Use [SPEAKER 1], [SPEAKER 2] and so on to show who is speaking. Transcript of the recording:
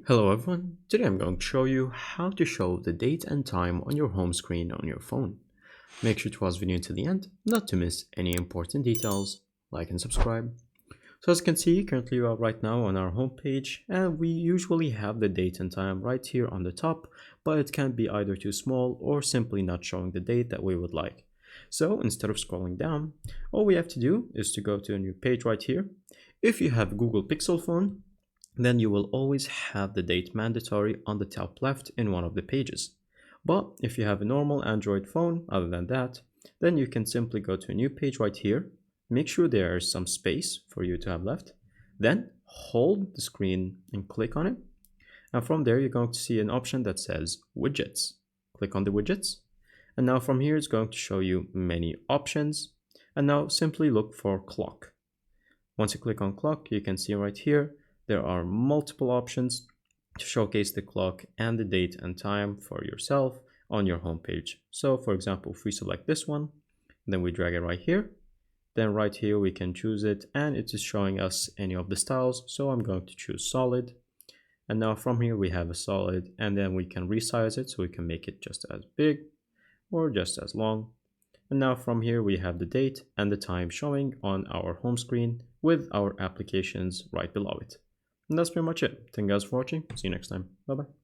[SPEAKER 1] Hello everyone, today I'm going to show you how to show the date and time on your home screen on your phone. Make sure to watch the video until the end, not to miss any important details. Like and subscribe. So as you can see, currently we are right now on our home page, and we usually have the date and time right here on the top, but it can be either too small or simply not showing the date that we would like. So instead of scrolling down, all we have to do is to go to a new page right here. If you have a Google Pixel phone, then you will always have the date mandatory on the top left in one of the pages. But if you have a normal Android phone, other than that, then you can simply go to a new page right here, make sure there is some space for you to have left, then hold the screen and click on it. And from there, you're going to see an option that says widgets. Click on the widgets. And now from here, it's going to show you many options. And now simply look for clock. Once you click on clock, you can see right here, there are multiple options to showcase the clock and the date and time for yourself on your home page. So for example, if we select this one, then we drag it right here, then right here we can choose it and it is showing us any of the styles. So I'm going to choose solid. And now from here we have a solid, and then we can resize it so we can make it just as big or just as long. And now from here we have the date and the time showing on our home screen with our applications right below it. And that's pretty much it. Thank you guys for watching. See you next time. Bye bye.